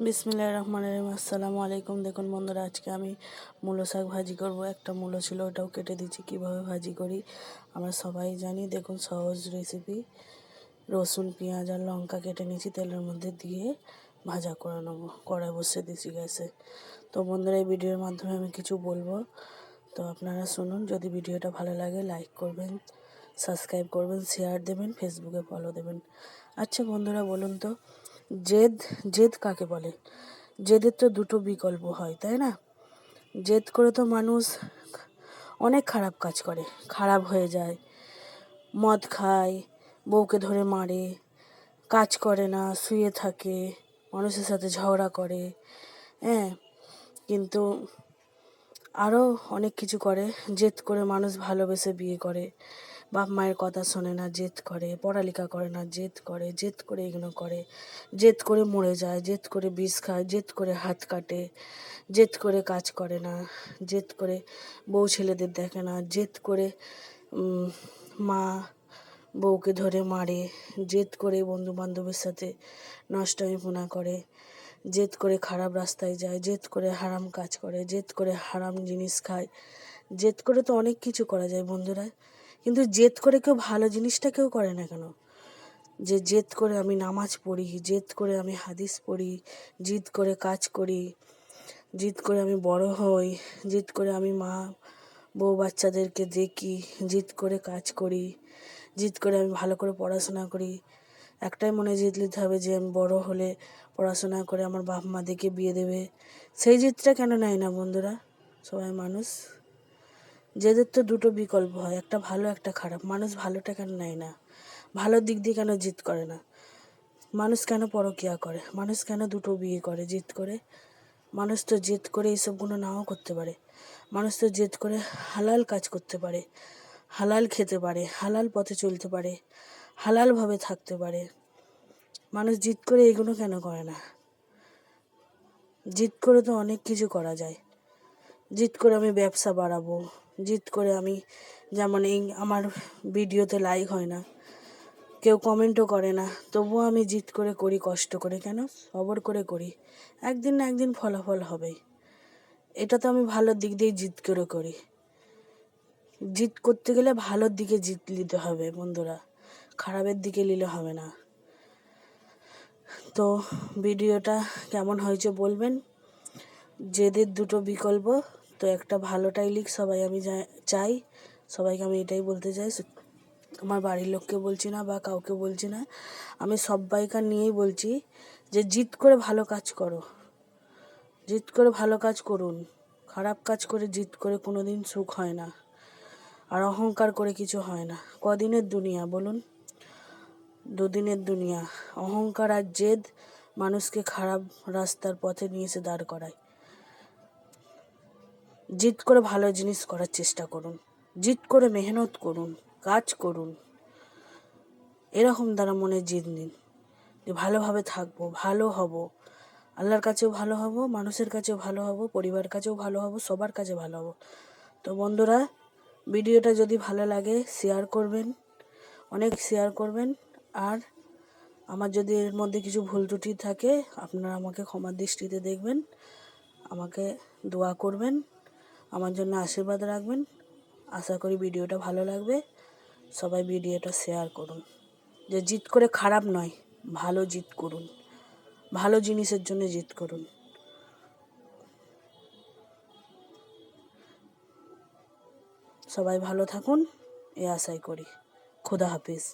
বিসমিল্লাহির রহমানির রহিম। আসসালামু আলাইকুম। দেখুন বন্ধুরা, আজকে আমি মূলো শাক ভাজি করব। একটা মূলো ছিল, ওটাও কেটে দিচ্ছি। কিভাবে ভাজি করি আমরা সবাই জানি। দেখুন, সহজ রেসিপি। রসুন, পেঁয়াজ আর লঙ্কা কেটে নিয়েছি, তেলের মধ্যে দিয়ে ভাজা করে নেবো। কড়াই বসিয়ে দিয়েছি গ্যাসে। তো বন্ধুরা, এই ভিডিওর মাধ্যমে আমি কিছু বলবো, তো আপনারা শুনুন। যদি ভিডিওটা ভালো লাগে লাইক করবেন, সাবস্ক্রাইব করবেন, শেয়ার দেবেন, ফেসবুকে ফলো দেবেন। আচ্ছা বন্ধুরা, বলুন তো, জেদ জেদ কাকে বলে? জেদের তো দুটো বিকল্প হয়, তাই না? জেদ করে তো মানুষ অনেক খারাপ কাজ করে, খারাপ হয়ে যায়। মদ খায়, বউকে ধরে মারে, কাজ করে না, শুয়ে থাকে, মানুষের সাথে ঝগড়া করে, হ্যাঁ। কিন্তু আরও অনেক কিছু করে। জেদ করে মানুষ ভালোবেসে বিয়ে করে, বাপ মায়ের কথা শোনে না, জেদ করে, পড়ালেখা করে না, জেদ করে, জেদ করে এগুলো করে, জেদ করে মরে যায়, জেদ করে বিষ খায়, জেদ করে হাত কাটে, জেদ করে কাজ করে না, জেদ করে বউ ছেলেদের দেখে না, জেদ করে মা বউকে ধরে মারে, জেদ করে বন্ধু বান্ধবের সাথে নষ্টামিপনা করে, জেদ করে খারাপ রাস্তায় যায়, জেদ করে হারাম কাজ করে, জেদ করে হারাম জিনিস খায়। জেদ করে তো অনেক কিছু করা যায় বন্ধুরা, কিন্তু জেদ করে কেউ ভালো জিনিসটা কেউ করে না কেন? যে জেদ করে আমি নামাজ পড়ি, জেদ করে আমি হাদিস পড়ি, জিদ করে কাজ করি, জিদ করে আমি বড় হই, জিদ করে আমি মা বউ বাচ্চাদেরকে দেখি, জিদ করে কাজ করি, জিদ করে আমি ভালো করে পড়াশোনা করি। একটাই মনে জিদ নিতে হবে যে আমি বড় হলে পড়াশোনা করে আমার বাপ মা দেখে বিয়ে দেবে। সেই জিদটা কেন নেয় না বন্ধুরা? সবাই মানুষ, জেদের তো দুটো বিকল্প হয়, একটা ভালো একটা খারাপ। মানুষ ভালোটা কেন নেয় না? ভালোর দিক দিয়ে কেন জিদ করে না? মানুষ কেন পরকিয়া করে? মানুষ কেন দুটো বিয়ে করে জিদ করে? মানুষ তো জেদ করে এইসবগুলো নাও করতে পারে। মানুষ তো জেদ করে হালাল কাজ করতে পারে, হালাল খেতে পারে, হালাল পথে চলতে পারে, হালালভাবে থাকতে পারে। মানুষ জিদ করে এগুলো কেন করে না? জিদ করে তো অনেক কিছু করা যায়। জিদ করে আমি ব্যবসা বাড়াবো, জিদ করে আমি, যেমন এই আমার ভিডিওতে লাইক হয় না, কেউ কমেন্টও করে না, তবুও আমি জিদ করে করি, কষ্ট করে, কেন সবর করে করি। একদিন না একদিন ফলাফল হবেই। এটা তো আমি ভালোর দিক দিয়ে জিদ করে করি। জিদ করতে গেলে ভালোর দিকে জিদ নিতে হবে বন্ধুরা, খারাপের দিকে নিলে হবে না। তো ভিডিওটা কেমন হয়েছে বলবেন। জেদের দুটো বিকল্প, তো একটা ভালোটাই লিখ সবাই, আমি চাই সবাইকে আমি এটাই বলতে চাই। আমার বাড়ির লোককে বলছি না বা কাউকে বলছি না, আমি সবাইকার নিয়েই বলছি যে জিদ করে ভালো কাজ করো, জিদ করে ভালো কাজ করুন। খারাপ কাজ করে জিদ করে কোনো দিন সুখ হয় না, আর অহংকার করে কিছু হয় না। কদিনের দুনিয়া বলুন? দুদিনের দুনিয়া। অহংকার আর জেদ মানুষকে খারাপ রাস্তার পথে নিয়ে এসে দাঁড় করায়। জিদ করে ভালো জিনিস করার চেষ্টা করুন, জিদ করে মেহনত করুন, কাজ করুন। এরকম দ্বারা মনে জিদ নিন যে ভালোভাবে থাকবো, ভালো হব, আল্লাহর কাছেও ভালো হব, মানুষের কাছেও ভালো হব, পরিবারের কাছেও ভালো হব, সবার কাছে ভালো হব। তো বন্ধুরা, ভিডিওটা যদি ভালো লাগে শেয়ার করবেন, অনেক শেয়ার করবেন। আর আমার যদি এর মধ্যে কিছু ভুল ত্রুটি থাকে আপনারা আমাকে ক্ষমার দৃষ্টিতে দেখবেন, আমাকে দোয়া করবেন, আমার জন্য আশীর্বাদ রাখবেন। আশা করি ভিডিওটা ভালো লাগবে। সবাই ভিডিওটা শেয়ার করুন। যে জিদ করে খারাপ নয়, ভালো জিদ করুন, ভালো জিনিসের জন্য জিদ করুন। সবাই ভালো থাকুন, এই আশাই করি। খোদা হাফিজ।